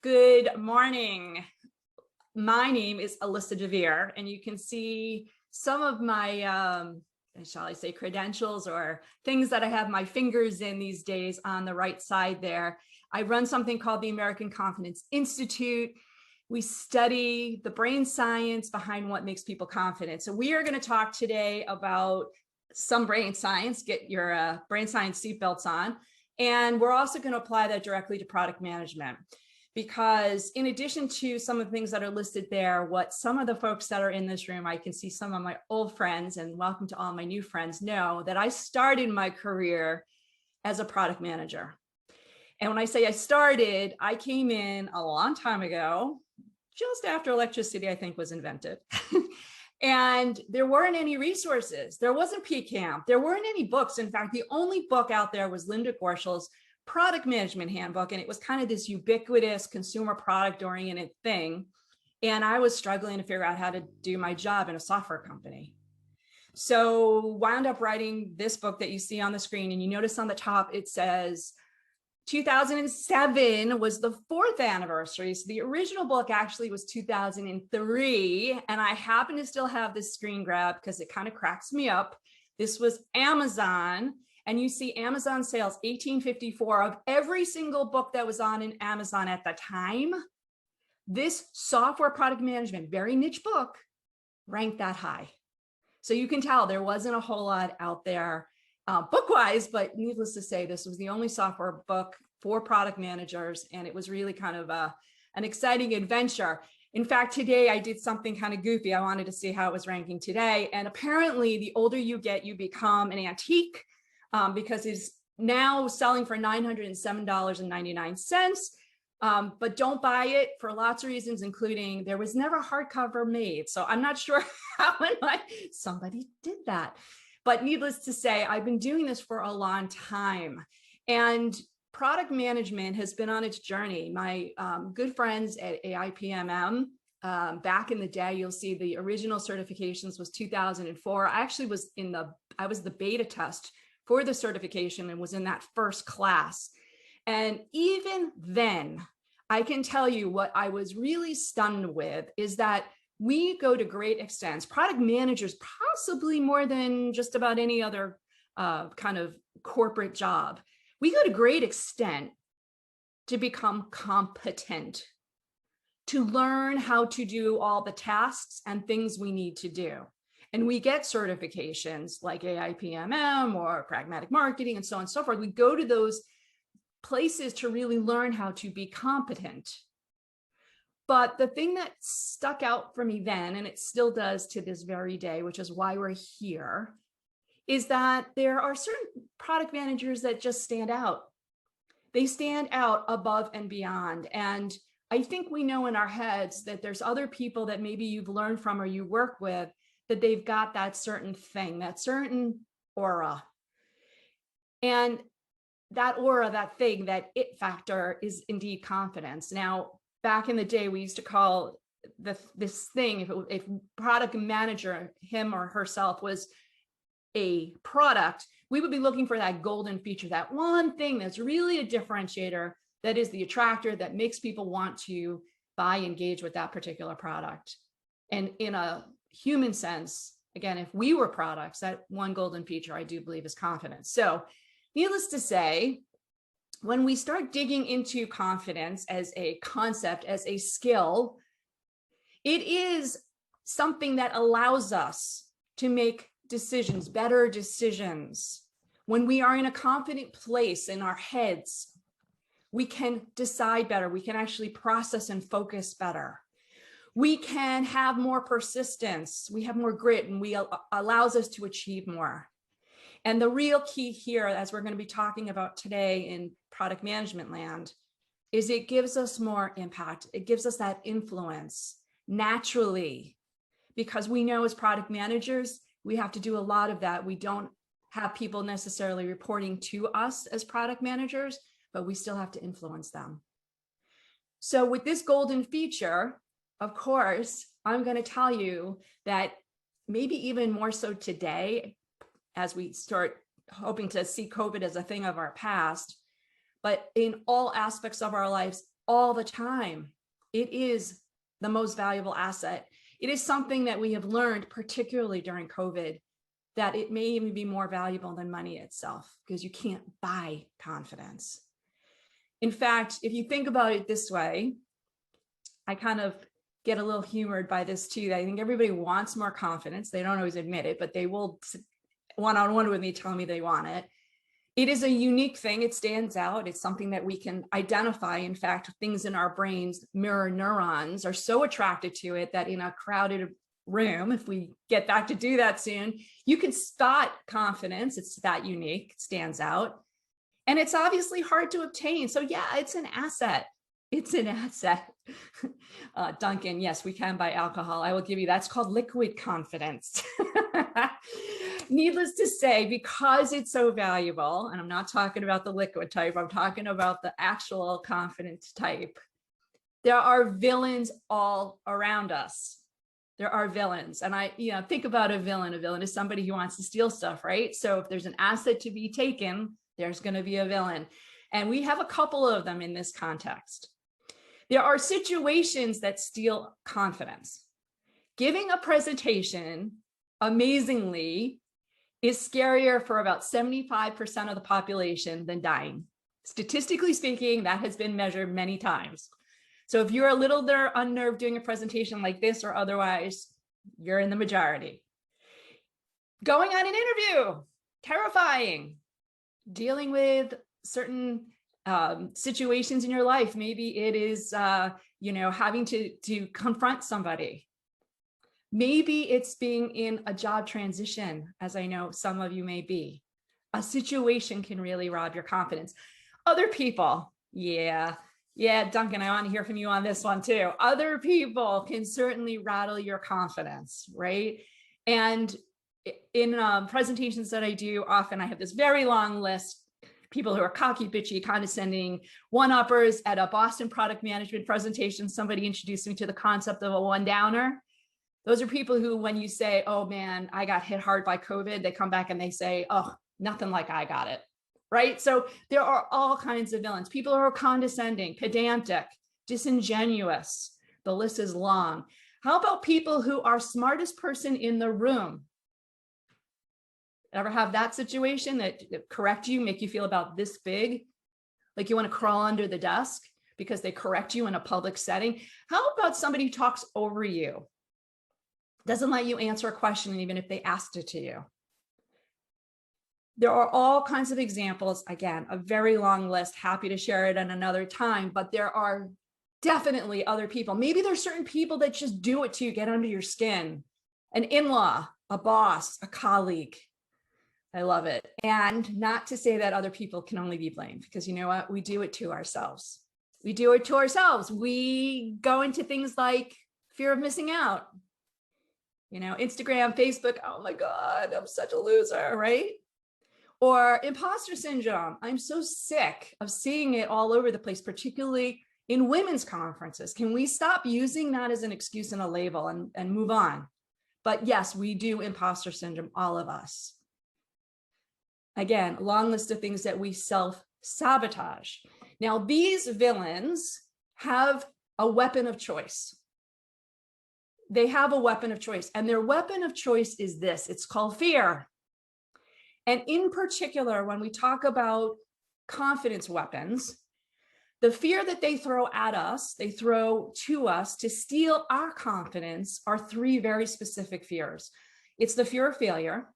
Good morning. My name is Alyssa Dver, and you can see some of my, shall I say, credentials or things that I have my fingers in these days on the right side there. I run something called the American Confidence Institute. We study the brain science behind what makes people confident. So we are going to talk today about some brain science. Get your brain science seatbelts on. And we're also going to apply that directly to product management. Because in addition to some of the things that are listed there, what some of the folks that are in this room, I can see some of my old friends, and welcome to all my new friends, know that I started my career as a product manager. And when I say I started, I came in a long time ago, just after electricity, I think, was invented. And there weren't any resources. There wasn't PCamp. There weren't any books. In fact, the only book out there was Linda Gorshall's Product Management Handbook, and it was kind of this ubiquitous consumer product oriented thing. And I was struggling to figure out how to do my job in a software company. So wound up writing this book that you see on the screen, and you notice on the top it says 2007 was the 4th anniversary. So the original book actually was 2003, and I happen to still have this screen grab because it kind of cracks me up. This was Amazon. And you see Amazon sales, 1854, of every single book that was on in Amazon at the time. This software product management, very niche book, ranked that high. So you can tell there wasn't a whole lot out there book-wise, but needless to say, this was the only software book for product managers. And it was really kind of an exciting adventure. In fact, today I did something kind of goofy. I wanted to see how it was ranking today. And apparently, the older you get, you become an antique. Because it's now selling for $907.99. But don't buy it for lots of reasons, including there was never hardcover made. So I'm not sure how somebody did that. But needless to say, I've been doing this for a long time. And product management has been on its journey. My good friends at AIPMM, back in the day, you'll see the original certifications was 2004. I actually was I was the beta test for the certification and was in that first class. And even then, I can tell you what I was really stunned with is that we go to great extents, product managers, possibly more than just about any other kind of corporate job. We go to great extent to become competent, to learn how to do all the tasks and things we need to do. And we get certifications like AIPMM or pragmatic marketing and so on and so forth. We go to those places to really learn how to be competent. But the thing that stuck out for me then, and it still does to this very day, which is why we're here, is that there are certain product managers that just stand out. They stand out above and beyond. And I think we know in our heads that there's other people that maybe you've learned from or you work with, that they've got that certain thing, that certain aura. And that aura, that thing, that it factor is indeed confidence. Now, back in the day, we used to call this thing, if product manager, him or herself, was a product, we would be looking for that golden feature, that one thing that's really a differentiator, that is the attractor that makes people want to buy, engage with that particular product. And in a human sense, again, if we were products, that one golden feature, I do believe, is confidence. So needless to say, when we start digging into confidence as a concept, as a skill, it is something that allows us to make decisions, better decisions. When we are in a confident place in our heads, we can decide better. We can actually process and focus better. We can have more persistence, we have more grit, and allows us to achieve more. And the real key here, as we're going to be talking about today in product management land, is it gives us more impact. It gives us that influence naturally, because we know as product managers, we have to do a lot of that. We don't have people necessarily reporting to us as product managers, but we still have to influence them. So with this golden feature, of course, I'm going to tell you that maybe even more so today, as we start hoping to see COVID as a thing of our past, but in all aspects of our lives, all the time. It is the most valuable asset. It is something that we have learned, particularly during COVID, that it may even be more valuable than money itself, because you can't buy confidence. In fact, if you think about it this way, I kind of get a little humored by this too. I think everybody wants more confidence. They don't always admit it, but they will one-on-one with me tell me they want it. It is a unique thing. It stands out. It's something that we can identify. In fact, things in our brains, mirror neurons, are so attracted to it that in a crowded room, if we get back to do that soon, you can spot confidence. It's that unique, it stands out. And it's obviously hard to obtain. So yeah, it's an asset. It's an asset. Duncan, yes, we can buy alcohol. I will give you, that's called liquid confidence. Needless to say, because it's so valuable, and I'm not talking about the liquid type, I'm talking about the actual confidence type, there are villains all around us. There are villains. And think about a villain. A villain is somebody who wants to steal stuff, right? So if there's an asset to be taken, there's going to be a villain. And we have a couple of them in this context. There are situations that steal confidence. Giving a presentation, amazingly, is scarier for about 75% of the population than dying. Statistically speaking, that has been measured many times. So if you're a little bit unnerved doing a presentation like this or otherwise, you're in the majority. Going on an interview, terrifying. Dealing with certain situations in your life. Maybe it is, having to confront somebody. Maybe it's being in a job transition, as I know some of you may be. A situation can really rob your confidence. Other people, yeah, Duncan, I want to hear from you on this one too. Other people can certainly rattle your confidence, right? And in presentations that I do, often I have this very long list. People who are cocky, bitchy, condescending, one-uppers. At a Boston product management presentation, somebody introduced me to the concept of a one-downer. Those are people who, when you say, oh man, I got hit hard by COVID, they come back and they say, oh, nothing like I got it, right? So there are all kinds of villains. People who are condescending, pedantic, disingenuous. The list is long. How about people who are smartest person in the room? Ever have that situation that correct you, make you feel about this big? Like you want to crawl under the desk because they correct you in a public setting? How about somebody who talks over you? Doesn't let you answer a question even if they asked it to you? There are all kinds of examples. Again, a very long list, happy to share it at another time, but there are definitely other people. Maybe there's certain people that just do it to you, get under your skin. An in-law, a boss, a colleague. I love it. And not to say that other people can only be blamed, because you know what? We do it to ourselves. We do it to ourselves. We go into things like fear of missing out. Instagram, Facebook, oh my God, I'm such a loser, right? Or imposter syndrome. I'm so sick of seeing it all over the place, particularly in women's conferences. Can we stop using that as an excuse and a label and move on? But yes, we do imposter syndrome, all of us. Again, a long list of things that we self-sabotage. Now, these villains have a weapon of choice. They have a weapon of choice, and their weapon of choice is this. It's called fear. And in particular, when we talk about confidence weapons, the fear that they throw at us, they throw to us to steal our confidence are three very specific fears. It's the fear of failure,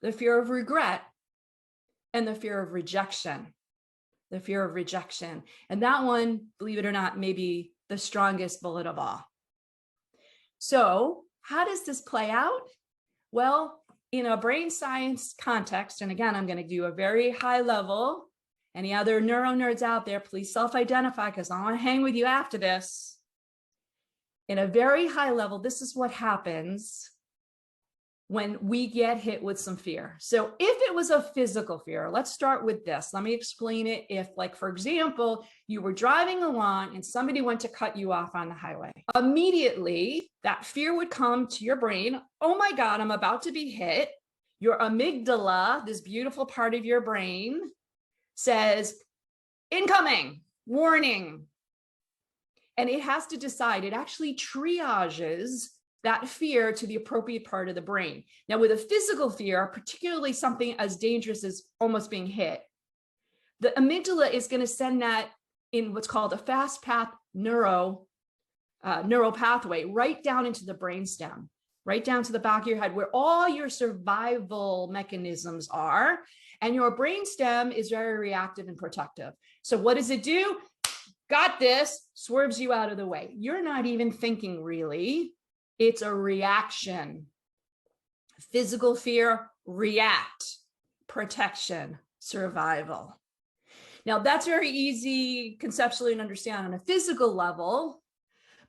the fear of regret, and the fear of rejection. The fear of rejection. And that one, believe it or not, may be the strongest bullet of all. So how does this play out? Well, in a brain science context, and again, I'm going to do a very high level. Any other neuro nerds out there, please self-identify, because I want to hang with you after this. In a very high level, this is what happens when we get hit with some fear. So if it was a physical fear, let's start with this. Let me explain it. If, like, for example, you were driving along and somebody went to cut you off on the highway, immediately that fear would come to your brain. Oh my God, I'm about to be hit. Your amygdala, this beautiful part of your brain, says, incoming, warning, And it has to decide, it actually triages that fear to the appropriate part of the brain. Now, with a physical fear, particularly something as dangerous as almost being hit, the amygdala is going to send that in what's called a fast path neural pathway right down into the brainstem, right down to the back of your head, where all your survival mechanisms are. And your brainstem is very reactive and protective. So what does it do? Got this, swerves you out of the way. You're not even thinking really. It's a reaction. Physical fear, react. Protection, survival. Now that's very easy conceptually to understand on a physical level,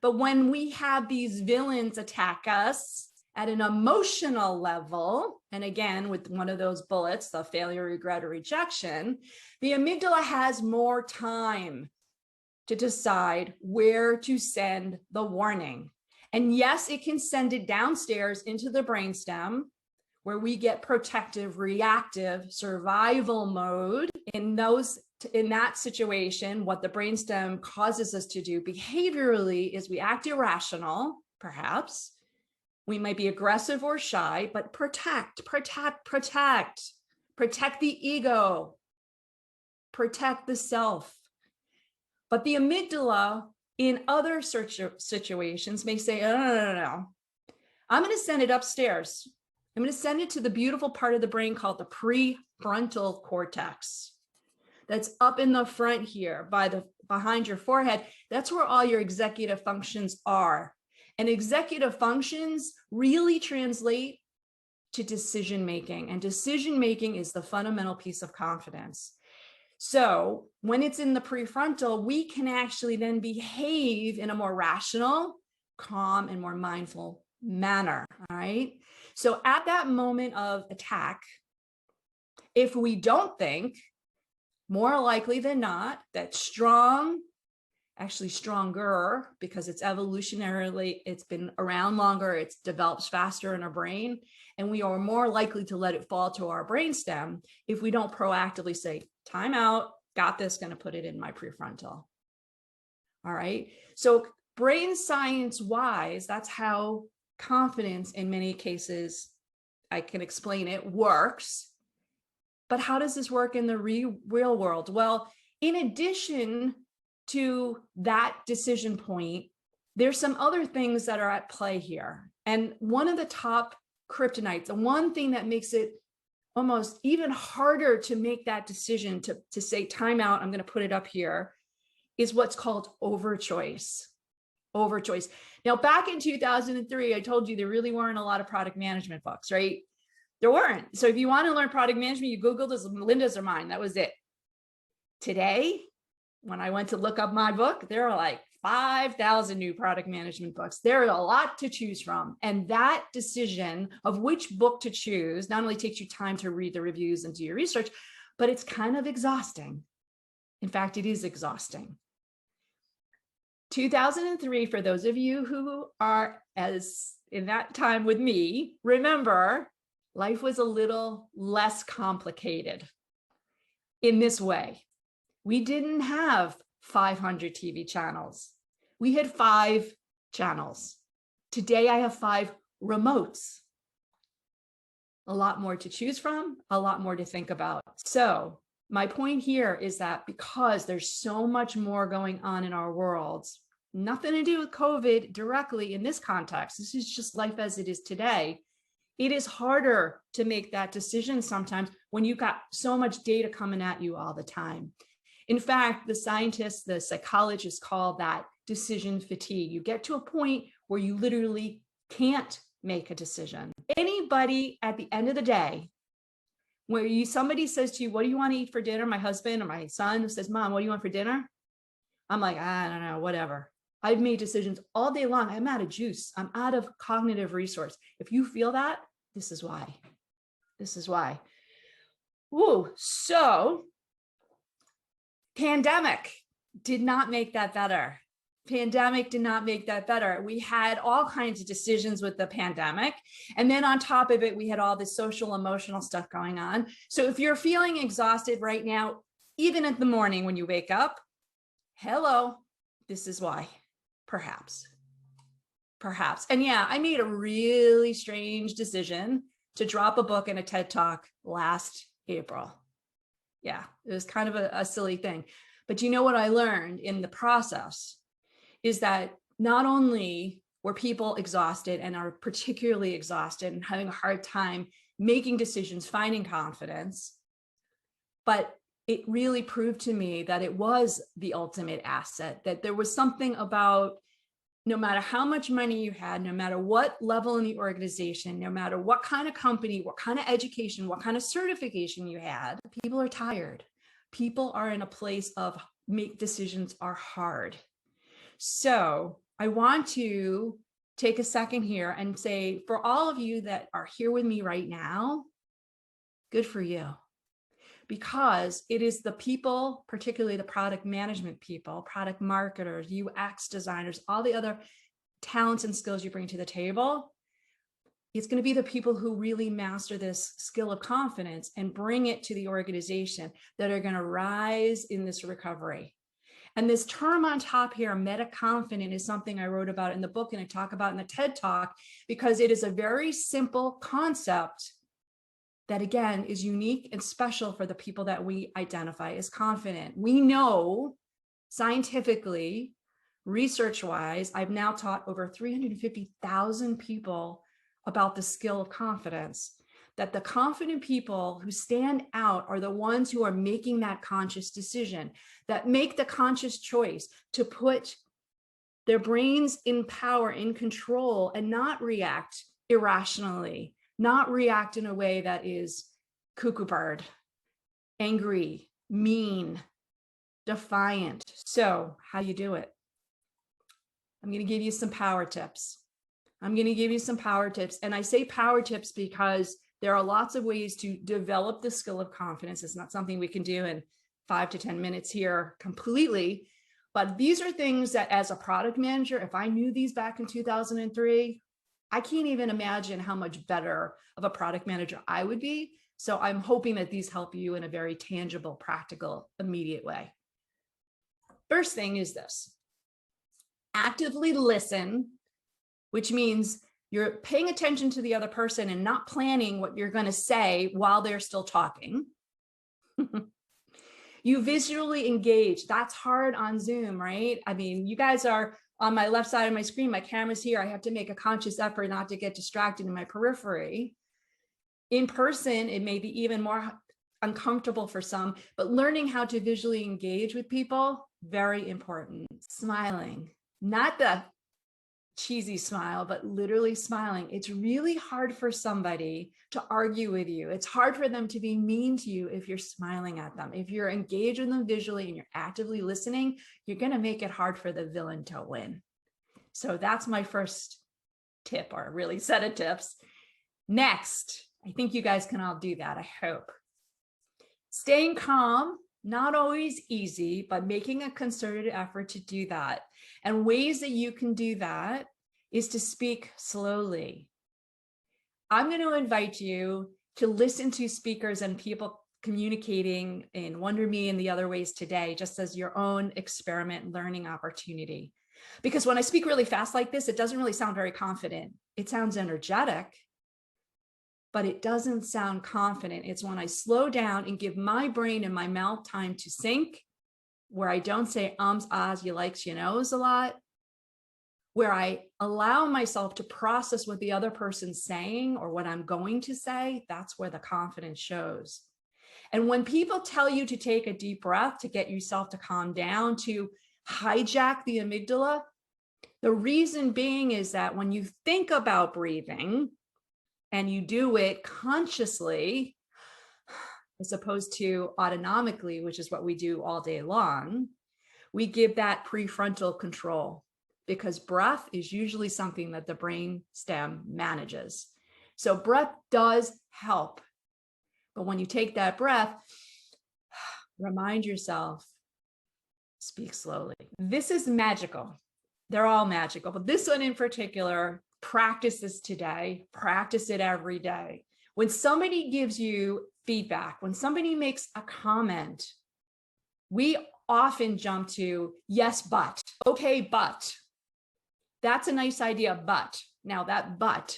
but when we have these villains attack us at an emotional level, and again, with one of those bullets, the failure, regret, or rejection, the amygdala has more time to decide where to send the warning. And yes, it can send it downstairs into the brainstem, where we get protective, reactive, survival mode. In that situation, what the brainstem causes us to do behaviorally is we act irrational, perhaps. We might be aggressive or shy, but protect the ego, protect the self. But the amygdala in other situations may say, oh, no. I'm going to send it upstairs. I'm going to send it to the beautiful part of the brain called the prefrontal cortex. That's up in the front here behind your forehead. That's where all your executive functions are. And executive functions really translate to decision-making. And decision-making is the fundamental piece of confidence. So when it's in the prefrontal, we can actually then behave in a more rational, calm, and more mindful manner, all right? So at that moment of attack, if we don't think, more likely than not, that strong, actually stronger, because it's evolutionarily, it's been around longer, it develops faster in our brain, and we are more likely to let it fall to our brainstem if we don't proactively say, time out, got this, going to put it in my prefrontal. All right. So brain science wise, that's how confidence in many cases, I can explain it, works. But how does this work in the real world? Well, in addition to that decision point, there's some other things that are at play here. And one of the top kryptonites, the one thing that makes it almost even harder to make that decision to say time out, I'm going to put it up here, is what's called overchoice. Overchoice. Now, back in 2003, I told you there really weren't a lot of product management books, right? There weren't. So if you want to learn product management, you Googled this, Linda's or mine, that was it. Today, when I went to look up my book, there are like 5,000 new product management books. There are a lot to choose from. And that decision of which book to choose not only takes you time to read the reviews and do your research, but it's kind of exhausting. In fact, it is exhausting. 2003, for those of you who are as in that time with me, remember, life was a little less complicated in this way. We didn't have 500 TV channels. We had 5 channels. Today, I have 5 remotes. A lot more to choose from, a lot more to think about. So my point here is that because there's so much more going on in our worlds, nothing to do with COVID directly in this context, this is just life as it is today, it is harder to make that decision sometimes when you've got so much data coming at you all the time. In fact, the scientists, the psychologists call that decision fatigue. You get to a point where you literally can't make a decision. Anybody at the end of the day, where somebody says to you, what do you want to eat for dinner? My husband or my son says, Mom, what do you want for dinner? I'm like, I don't know, whatever. I've made decisions all day long. I'm out of juice. I'm out of cognitive resource. If you feel that, this is why. This is why. Ooh, so pandemic did not make that better. Pandemic did not make that better. We had all kinds of decisions with the pandemic. And then on top of it, we had all this social, emotional stuff going on. So if you're feeling exhausted right now, even in the morning when you wake up, hello, this is why. Perhaps. And yeah, I made a really strange decision to drop a book and a TED Talk last April. Yeah, it was kind of a silly thing. But you know what I learned in the process is that not only were people exhausted and are particularly exhausted and having a hard time making decisions, finding confidence, but it really proved to me that it was the ultimate asset, that there was something about no matter how much money you had, no matter what level in the organization, no matter what kind of company, what kind of education, what kind of certification you had, people are tired. People are in a place of make decisions are hard. So I want to take a second here and say, for all of you that are here with me right now, good for you. Because it is the people, particularly the product management people, product marketers, UX designers, all the other talents and skills you bring to the table. It's going to be the people who really master this skill of confidence and bring it to the organization that are going to rise in this recovery. And this term on top here, MetaCONFIDENT, is something I wrote about in the book and I talk about in the TED Talk, because it is a very simple concept that, again, is unique and special for the people that we identify as confident. We know scientifically, research-wise, I've now taught over 350,000 people about the skill of confidence, that the confident people who stand out are the ones who are making that conscious decision, that make the conscious choice to put their brains in power, in control, and not react irrationally, not react in a way that is cuckoo bird, angry, mean, defiant. So how do you do it? I'm going to give you some power tips. And I say power tips because there are lots of ways to develop the skill of confidence. It's not something we can do in 5 to 10 minutes here completely. But these are things that as a product manager, if I knew these back in 2003, I can't even imagine how much better of a product manager I would be. So I'm hoping that these help you in a very tangible, practical, immediate way. First thing is this: actively listen, which means you're paying attention to the other person and not planning what you're going to say while they're still talking. You visually engage. That's hard on Zoom, right? I mean, you guys are on my left side of my screen, my camera's here. I have to make a conscious effort not to get distracted in my periphery. In person, it may be even more uncomfortable for some, but learning how to visually engage with people, very important. Smiling, not the cheesy smile, but literally smiling. It's really hard for somebody to argue with you. It's hard for them to be mean to you if you're smiling at them. If you're engaged with them visually and you're actively listening, you're going to make it hard for the villain to win. So that's my first tip, or really set of tips. Next, I think you guys can all do that, I hope. Staying calm, not always easy, but making a concerted effort to do that. And ways that you can do that is to speak slowly. I'm going to invite you to listen to speakers and people communicating in Wonder Me and the other ways today, just as your own experiment learning opportunity. Because when I speak really fast like this, it doesn't really sound very confident. It sounds energetic, but it doesn't sound confident. It's when I slow down and give my brain and my mouth time to sync, where I don't say ums, ahs, you likes, you knows a lot, where I allow myself to process what the other person's saying or what I'm going to say. That's where the confidence shows. And when people tell you to take a deep breath, to get yourself to calm down, to hijack the amygdala, the reason being is that when you think about breathing and you do it consciously, as opposed to autonomically, which is what we do all day long, we give that prefrontal control, because breath is usually something that the brain stem manages. So breath does help. But when you take that breath, remind yourself, speak slowly. This is magical. They're all magical, but this one in particular, practice this today, practice it every day. When somebody gives you feedback, when somebody makes a comment, we often jump to yes, but, okay, but. That's a nice idea, but now that but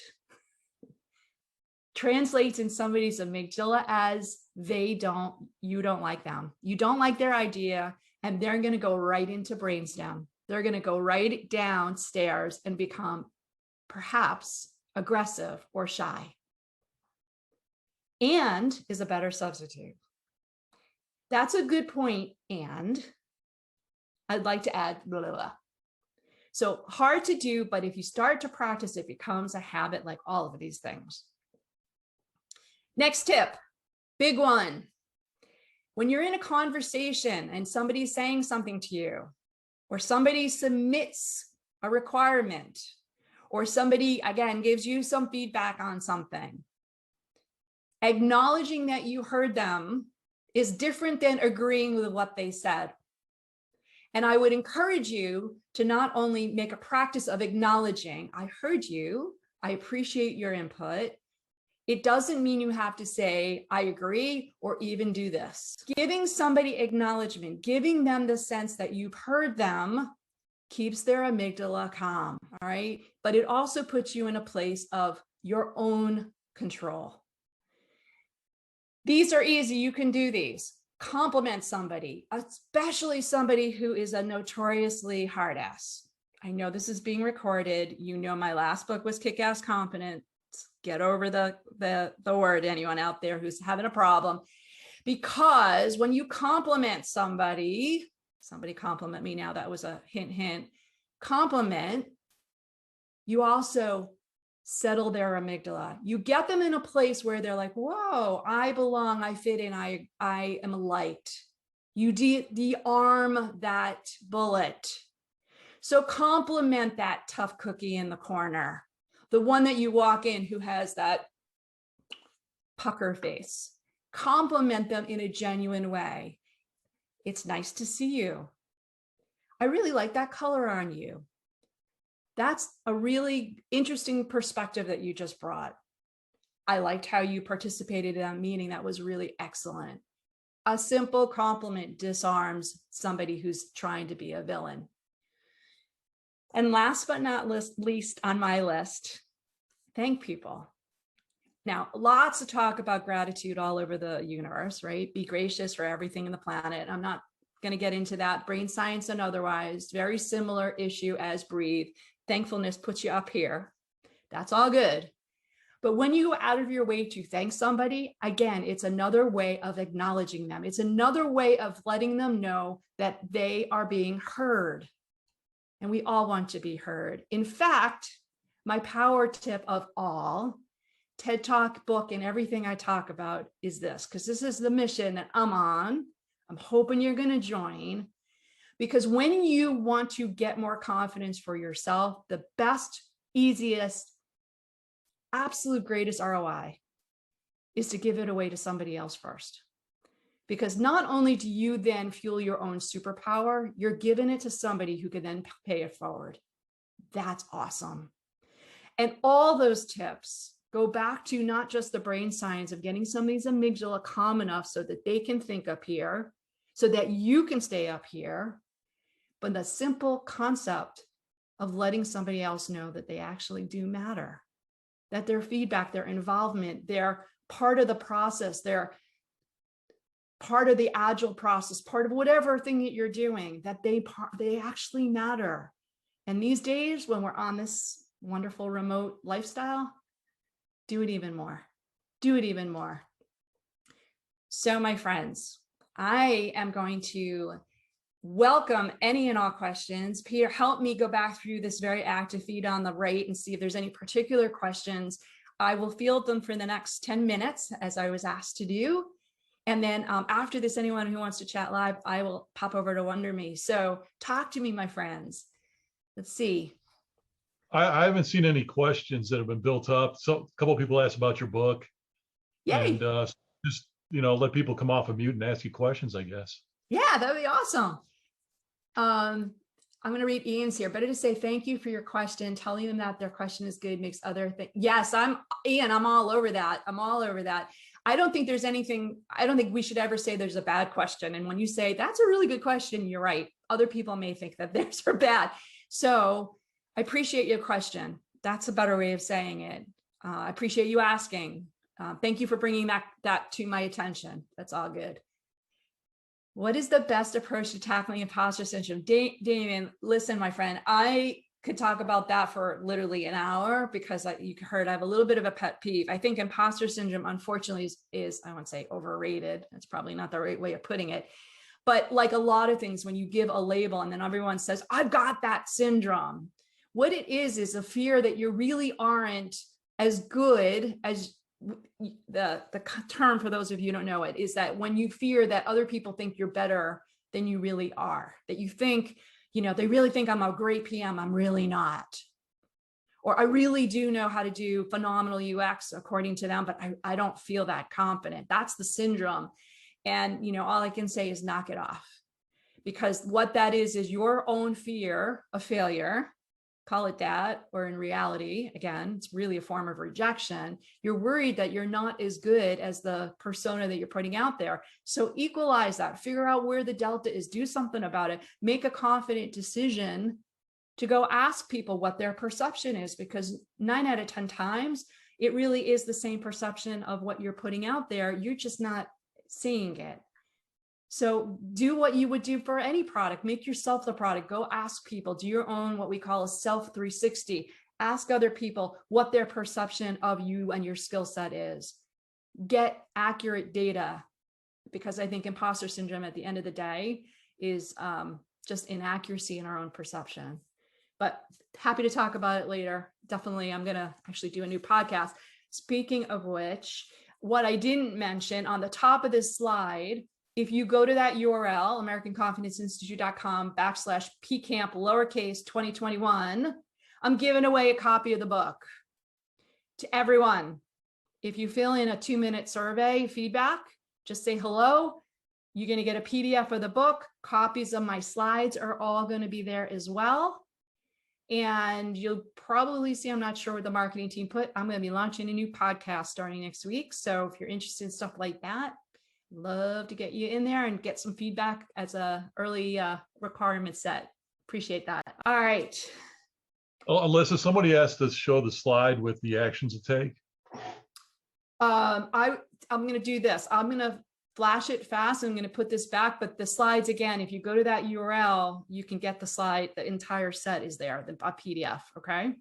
translates in somebody's amygdala as you don't like them. You don't like their idea, and they're going to go right into brainstem. They're going to go right downstairs and become perhaps aggressive or shy. And is a better substitute. That's a good point. And I'd like to add blah, blah, blah. So hard to do, but if you start to practice, it becomes a habit, like all of these things. Next tip, big one. When you're in a conversation and somebody's saying something to you, or somebody submits a requirement, or somebody, again, gives you some feedback on something, acknowledging that you heard them is different than agreeing with what they said. And I would encourage you to not only make a practice of acknowledging, I heard you, I appreciate your input. It doesn't mean you have to say, I agree, or even do this. Giving somebody acknowledgement, giving them the sense that you've heard them, keeps their amygdala calm, all right? But it also puts you in a place of your own control. These are easy, you can do these. Compliment somebody, especially somebody who is a notoriously hard ass. I know this is being recorded. You know, my last book was Kick-Ass Competence. Get over the word, anyone out there who's having a problem. Because when you compliment somebody compliment me now, that was a hint, hint. Compliment, you also settle their amygdala. You get them in a place where they're like, whoa, I belong, I fit in, I am liked. You de-arm that bullet. So compliment that tough cookie in the corner, the one that you walk in who has that pucker face. Compliment them in a genuine way. It's nice to see you. I really like that color on you. That's a really interesting perspective that you just brought. I liked how you participated in that meeting. That was really excellent. A simple compliment disarms somebody who's trying to be a villain. And last but not least on my list, thank people. Now, lots of talk about gratitude all over the universe, right? Be gracious for everything in the planet. I'm not going to get into that. Brain science and otherwise, very similar issue as breathe. Thankfulness puts you up here. That's all good. But when you go out of your way to thank somebody, again, it's another way of acknowledging them. It's another way of letting them know that they are being heard. And we all want to be heard. In fact, my power tip of all, TED Talk book and everything I talk about is this, because this is the mission that I'm on. I'm hoping you're going to join, because when you want to get more confidence for yourself, the best, easiest, absolute greatest ROI is to give it away to somebody else first. Because not only do you then fuel your own superpower, you're giving it to somebody who can then pay it forward. That's awesome. And all those tips go back to not just the brain science of getting somebody's amygdala calm enough so that they can think up here, so that you can stay up here, but the simple concept of letting somebody else know that they actually do matter, that their feedback, their involvement, they're part of the process, they're part of the agile process, part of whatever thing that you're doing, that they actually matter. And these days, when we're on this wonderful remote lifestyle, do it even more. Do it even more. So my friends, I am going to welcome any and all questions. Peter, help me go back through this very active feed on the right and see if there's any particular questions. I will field them for the next 10 minutes as I was asked to do. And then after this, anyone who wants to chat live, I will pop over to Wonder Me. So talk to me, my friends. Let's see. I haven't seen any questions that have been built up. So a couple of people asked about your book. Yay. And just, let people come off of mute and ask you questions, I guess. Yeah, that would be awesome. I'm going to read Ian's here. Better to say thank you for your question. Telling them that their question is good makes other things. Yes, Ian, I'm all over that. I'm all over that. I don't think we should ever say there's a bad question. And when you say that's a really good question, you're right. Other people may think that theirs are bad. So I appreciate your question. That's a better way of saying it. I appreciate you asking. Thank you for bringing that to my attention. That's all good. What is the best approach to tackling imposter syndrome? Damien, listen, my friend, I could talk about that for literally an hour because you heard I have a little bit of a pet peeve. I think imposter syndrome, unfortunately, is I won't say overrated. That's probably not the right way of putting it. But like a lot of things, when you give a label and then everyone says, I've got that syndrome, what it is a fear that you really aren't as good as the term, for those of you who don't know it, is that when you fear that other people think you're better than you really are, that you think, they really think I'm a great PM, I'm really not. Or I really do know how to do phenomenal UX according to them, but I don't feel that confident. That's the syndrome. And, all I can say is knock it off. Because what that is your own fear of failure, call it that, or in reality, again, it's really a form of rejection. You're worried that you're not as good as the persona that you're putting out there. So equalize that, figure out where the delta is, do something about it, make a confident decision to go ask people what their perception is, because 9 out of 10 times, it really is the same perception of what you're putting out there. You're just not seeing it. So do what you would do for any product. Make yourself the product. Go ask people. Do your own, what we call a self 360. Ask other people what their perception of you and your skill set is. Get accurate data, because I think imposter syndrome at the end of the day is just inaccuracy in our own perception. But happy to talk about it later. Definitely, I'm going to actually do a new podcast. Speaking of which, what I didn't mention on the top of this slide, if you go to that URL, AmericanConfidenceInstitute.com/PCamp lowercase 2021, I'm giving away a copy of the book to everyone. If you fill in a 2-minute survey feedback, just say hello. You're going to get a PDF of the book. Copies of my slides are all going to be there as well. And you'll probably see, I'm not sure what the marketing team put, I'm going to be launching a new podcast starting next week. So if you're interested in stuff like that, love to get you in there and get some feedback as a early requirement set. Appreciate that. All right. Oh, Alyssa, somebody asked us to show the slide with the actions to take. I'm going to do this. I'm going to flash it fast. I'm going to put this back, but the slides, again, if you go to that URL, you can get the slide. The entire set is there, a PDF. Okay.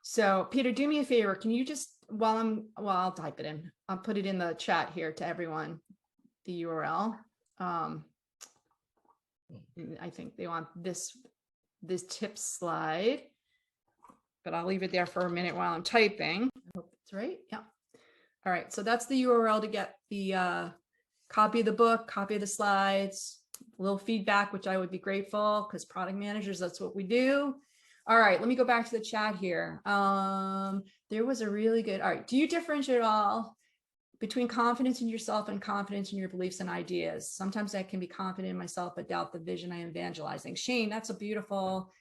So Peter, do me a favor. Can you just, I'll type it in. I'll put it in the chat here to everyone, the URL. I think they want this tip slide, but I'll leave it there for a minute while I'm typing. I hope that's right. Yeah. All right. So that's the URL to get the copy of the book, copy of the slides, a little feedback, which I would be grateful, because product managers, that's what we do. All right, let me go back to the chat here. There was a really good, all right. Do you differentiate at all between confidence in yourself and confidence in your beliefs and ideas? Sometimes I can be confident in myself, but doubt the vision I am evangelizing. Shane, that's a beautiful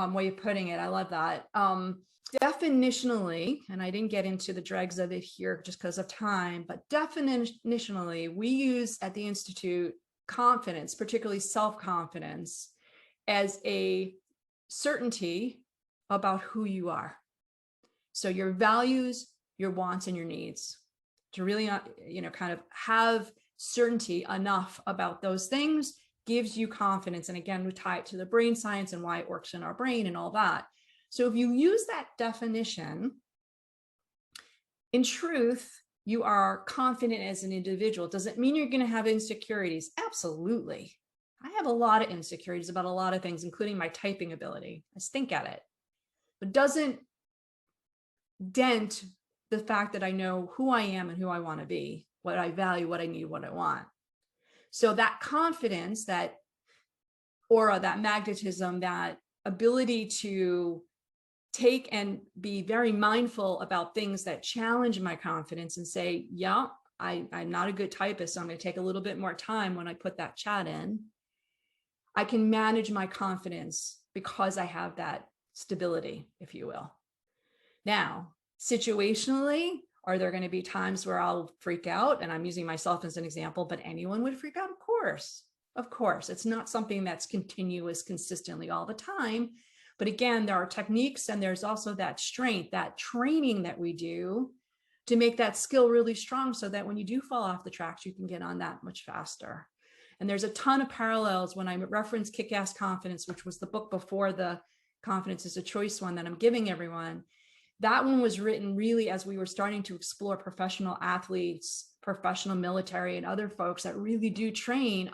way of putting it. I love that. Definitionally, and I didn't get into the dregs of it here just because of time, but definitionally, we use at the Institute confidence, particularly self-confidence, as a certainty about who you are. So your values, your wants, and your needs, to really, kind of have certainty enough about those things gives you confidence. And again, we tie it to the brain science and why it works in our brain and all that. So if you use that definition, in truth, you are confident as an individual. Does it mean you're going to have insecurities? Absolutely. I have a lot of insecurities about a lot of things, including my typing ability. I stink at it, but doesn't dent the fact that I know who I am and who I want to be, what I value, what I need, what I want. So that confidence, that aura, that magnetism, that ability to take and be very mindful about things that challenge my confidence and say, yeah, I'm not a good typist, so I'm going to take a little bit more time when I put that chat in. I can manage my confidence because I have that stability, if you will. Now, situationally, are there going to be times where I'll freak out? And I'm using myself as an example, but anyone would freak out, of course. Of course, it's not something that's continuous consistently all the time, But again, there are techniques and there's also that strength, that training that we do to make that skill really strong so that when you do fall off the tracks, you can get on that much faster. And there's a ton of parallels when I reference Kick-Ass Confidence, which was the book before the Confidence is a Choice one that I'm giving everyone. That one was written really as we were starting to explore professional athletes, professional military, and other folks that really do train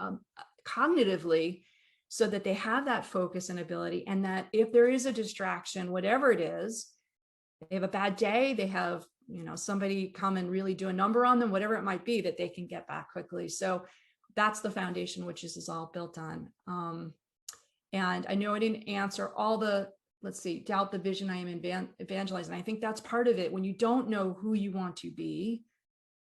cognitively so that they have that focus and ability. And that if there is a distraction, whatever it is, they have a bad day, they have, you know, somebody come and really do a number on them, whatever it might be, that they can get back quickly. So that's the foundation, which is all built on. And I know I didn't answer all the, let's see, doubt the vision I am evangelizing. I think that's part of it. When you don't know who you want to be,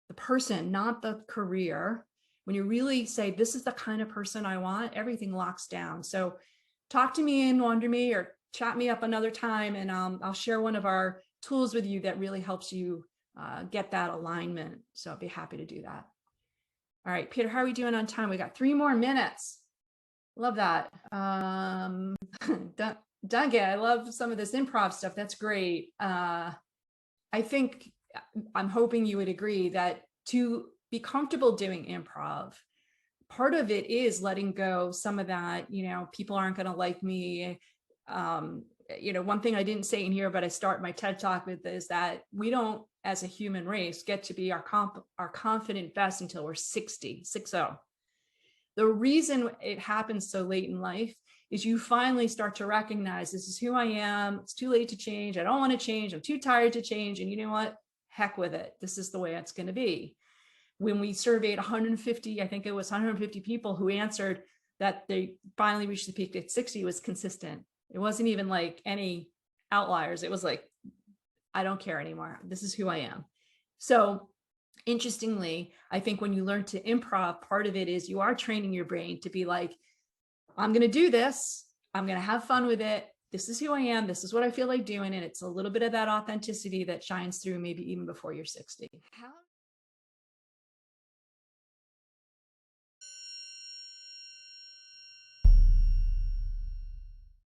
the person, not the career, when you really say, this is the kind of person I want, everything locks down. So talk to me and wonder me or chat me up another time, and I'll share one of our tools with you that really helps you get that alignment. So I'll be happy to do that. All right, Peter, how are we doing on time? We got 3 more minutes. Love that. Duncan, I love some of this improv stuff. That's great. I think I'm hoping you would agree that to be comfortable doing improv, part of it is letting go some of that, you know, people aren't going to like me. You know, one thing I didn't say in here, but I start my TED talk with is that we don't, as a human race, get to be our confident best until we're 60. The reason it happens so late in life is you finally start to recognize, this is who I am. It's too late to change. I don't want to change. I'm too tired to change. And you know what? Heck with it. This is the way it's going to be. When we surveyed 150, I think it was 150 people who answered that they finally reached the peak at 60, was consistent. It wasn't even like any outliers. It was like, I don't care anymore. This is who I am. So interestingly, I think when you learn to improv, part of it is you are training your brain to be like, I'm going to do this. I'm going to have fun with it. This is who I am. This is what I feel like doing. And it's a little bit of that authenticity that shines through maybe even before you're 60.